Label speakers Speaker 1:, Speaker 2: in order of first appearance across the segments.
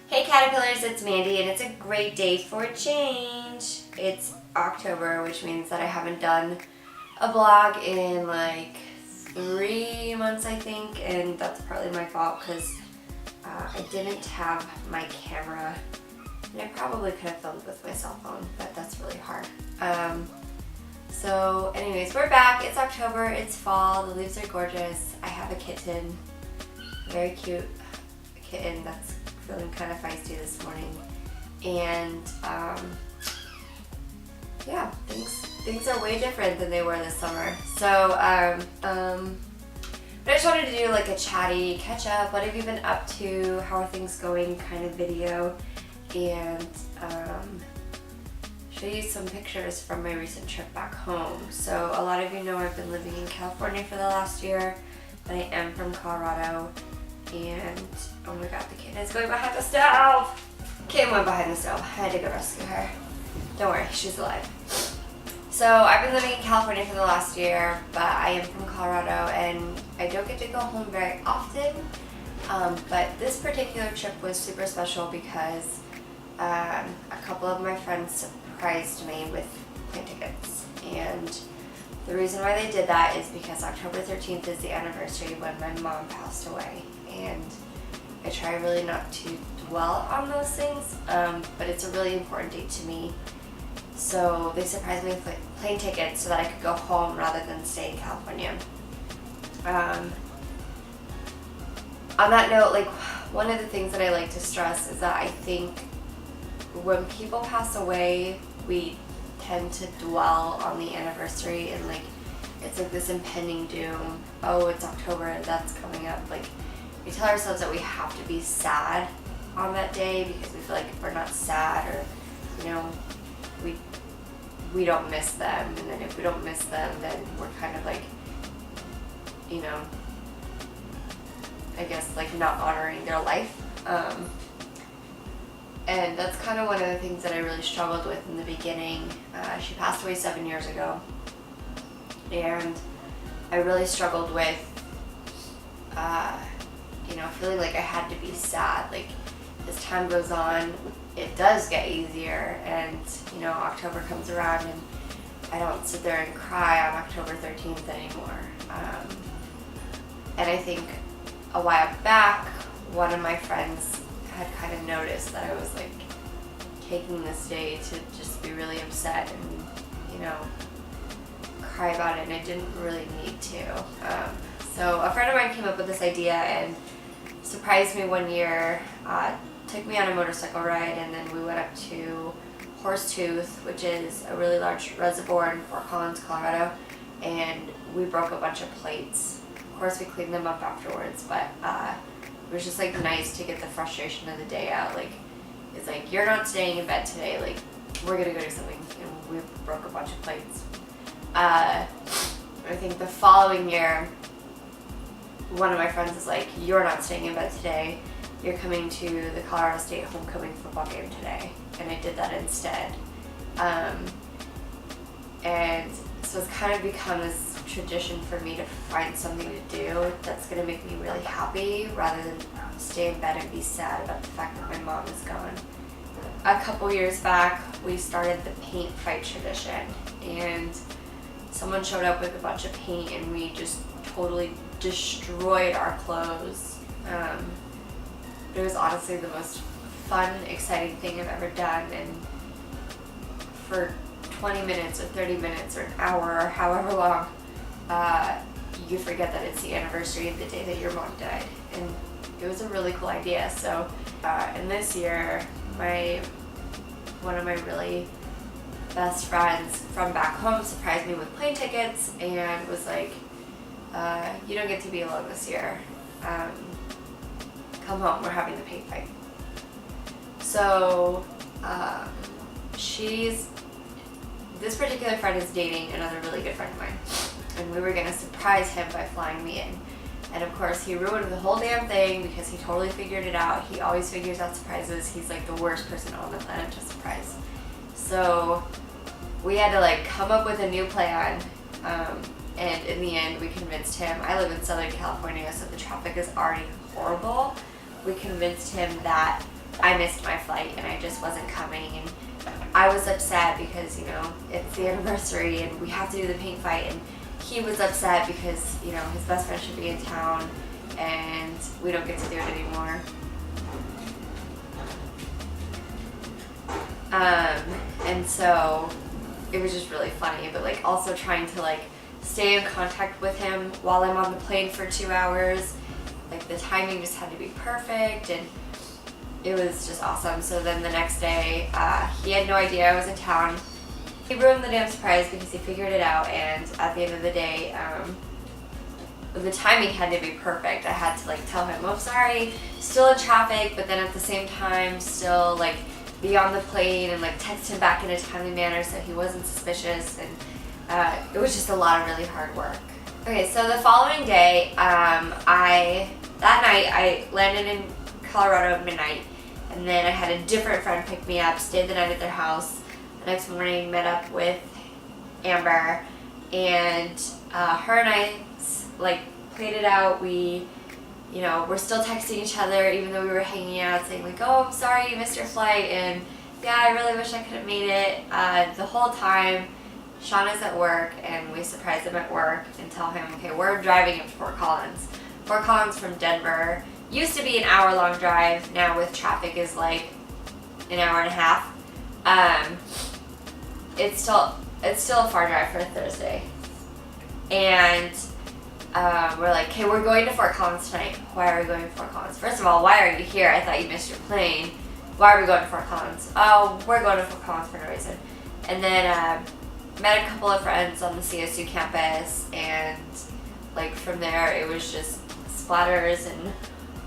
Speaker 1: Hey Caterpillars, it's Mandy and it's a great day for a change. It's October, which means that I haven't done a vlog in like 3 months I think, and that's partly my fault because I didn't have my camera, and I probably could have filmed with my cell phone, but that's really hard. So anyways, we're back. It's October, it's fall, the leaves are gorgeous. I have a kitten, a very cute kitten that's feeling kind of feisty this morning, and yeah, things are way different than they were this summer. So but I just wanted to do like a chatty catch up, what have you been up to, how are things going kind of video, and show you some pictures from my recent trip back home. So a lot of you know I've been living in California for the last year, but I am from Colorado. And oh my god, the kitten is going behind the stove! Kim went behind the stove. I had to go rescue her. Don't worry, she's alive. So I've been living in California for the last year, but I am from Colorado and I don't get to go home very often. But this particular trip was super special because a couple of my friends surprised me with plane tickets. And the reason why they did that is because October 13th is the anniversary when my mom passed away. And I try really not to dwell on those things, but it's a really important date to me. So they surprised me with plane tickets so that I could go home rather than stay in California. On that note, like, one of the things that I like to stress is that I think when people pass away, we tend to dwell on the anniversary and like it's like this impending doom. Oh, it's October, that's coming up. Like, we tell ourselves that we have to be sad on that day because we feel like if we're not sad, or you know, we don't miss them, and then if we don't miss them, then we're kind of like, you know, I guess like not honoring their life. And that's kind of one of the things that I really struggled with in the beginning. She passed away 7 years ago, and I really struggled with you know, feeling like I had to be sad. Like, as time goes on, it does get easier, and you know, October comes around and I don't sit there and cry on October 13th anymore. And I think a while back, one of my friends had kind of noticed that I was like taking this day to just be really upset and, you know, cry about it, and I didn't really need to. So a friend of mine came up with this idea and surprised me one year, took me on a motorcycle ride, and then we went up to Horsetooth, which is a really large reservoir in Fort Collins, Colorado, and we broke a bunch of plates. Of course, we cleaned them up afterwards, but it was just like nice to get the frustration of the day out. Like, it's like, you're not staying in bed today, like, we're gonna go do something, and we broke a bunch of plates. I think the following year, one of my friends was like, you're not staying in bed today, you're coming to the Colorado State homecoming football game today, and I did that instead. And so it's kind of become this tradition for me to find something to do that's going to make me really happy rather than stay in bed and be sad about the fact that my mom is gone. A couple years back, we started the paint fight tradition, and someone showed up with a bunch of paint and we just totally destroyed our clothes. It was honestly the most fun, exciting thing I've ever done, and for 20 minutes or 30 minutes or an hour or however long, you forget that it's the anniversary of the day that your mom died, and it was a really cool idea. So and this year, one of my really best friends from back home surprised me with plane tickets and was like, you don't get to be alone this year, come home, we're having the paint fight. So this particular friend is dating another really good friend of mine, and we were going to surprise him by flying me in. And of course, he ruined the whole damn thing because he totally figured it out. He always figures out surprises. He's like the worst person on the planet to surprise. So we had to like come up with a new plan, and in the end we convinced him. I live in Southern California, so the traffic is already horrible. We convinced him that I missed my flight and I just wasn't coming, and I was upset because, you know, it's the anniversary and we have to do the paint fight, and he was upset because, you know, his best friend should be in town and we don't get to do it anymore. And so it was just really funny, but like also trying to like stay in contact with him while I'm on the plane for 2 hours. Like the timing just had to be perfect, and it was just awesome. So then the next day, he had no idea I was in town. He ruined the damn surprise because he figured it out, and at the end of the day, the timing had to be perfect. I had to like tell him, oh, sorry, still in traffic, but then at the same time still like be on the plane and like text him back in a timely manner so he wasn't suspicious, and it was just a lot of really hard work. Okay, so the following day, that night I landed in Colorado at midnight, and then I had a different friend pick me up, stayed the night at their house. The next morning met up with Amber, and her and I like played it out. We, you know, we're still texting each other even though we were hanging out, saying like, oh, I'm sorry you missed your flight, and yeah, I really wish I could have made it. The whole time Sean is at work, and we surprise him at work and tell him, okay, we're driving up to Fort Collins. Fort Collins from Denver used to be an hour-long drive. Now with traffic is like an hour and a half. It's still a far drive for a Thursday, and we're like, okay, we're going to Fort Collins tonight. Why are we going to Fort Collins? First of all, why are you here? I thought you missed your plane. Why are we going to Fort Collins? Oh, we're going to Fort Collins for no reason. And then met a couple of friends on the CSU campus, and like from there it was just splatters and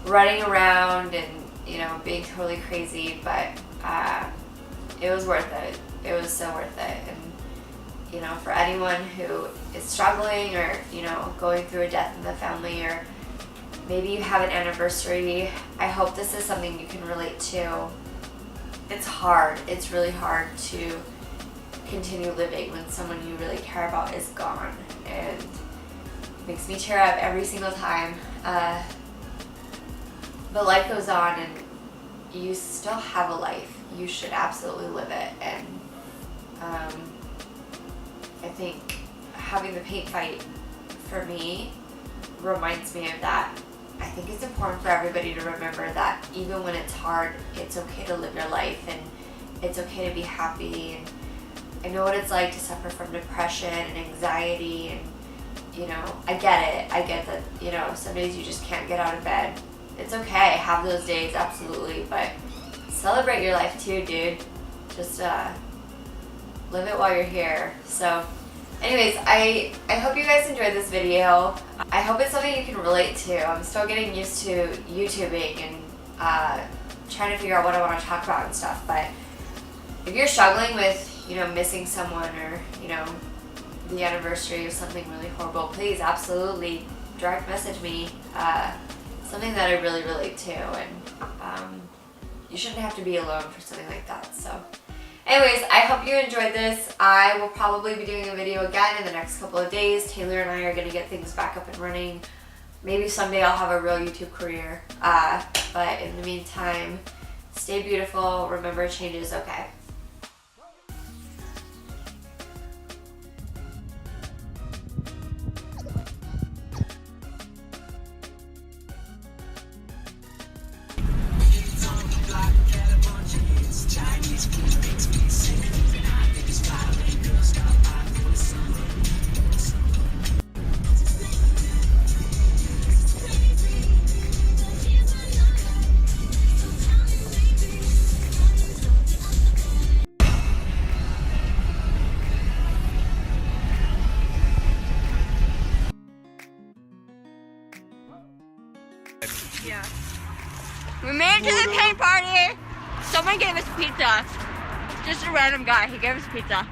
Speaker 1: running around and, you know, being totally crazy, but it was worth it. It was so worth it. And, you know, for anyone who is struggling or, you know, going through a death in the family, or maybe you have an anniversary, I hope this is something you can relate to. It's hard. It's really hard to continue living when someone you really care about is gone, and it makes me tear up every single time. But life goes on, and you still have a life. You should absolutely live it. And I think having the paint fight for me reminds me of that. I think it's important for everybody to remember that even when it's hard, it's okay to live your life, and it's okay to be happy. And I know what it's like to suffer from depression and anxiety, and, you know, I get it. I get that, you know, some days you just can't get out of bed. It's okay, have those days, absolutely, but celebrate your life too, dude. Just live it while you're here. So anyways, I hope you guys enjoyed this video. I hope it's something you can relate to. I'm still getting used to YouTubing and trying to figure out what I want to talk about and stuff, but if you're struggling with, you know, missing someone, or, you know, the anniversary of something really horrible, please absolutely direct message me. Something that I really relate to, and you shouldn't have to be alone for something like that. So anyways, I hope you enjoyed this. I will probably be doing a video again in the next couple of days. Taylor and I are going to get things back up and running. Maybe someday I'll have a real YouTube career. But in the meantime, stay beautiful. Remember, change is okay.
Speaker 2: Yeah. We made it to the paint party. Someone gave us pizza. Just a random guy. He gave us pizza.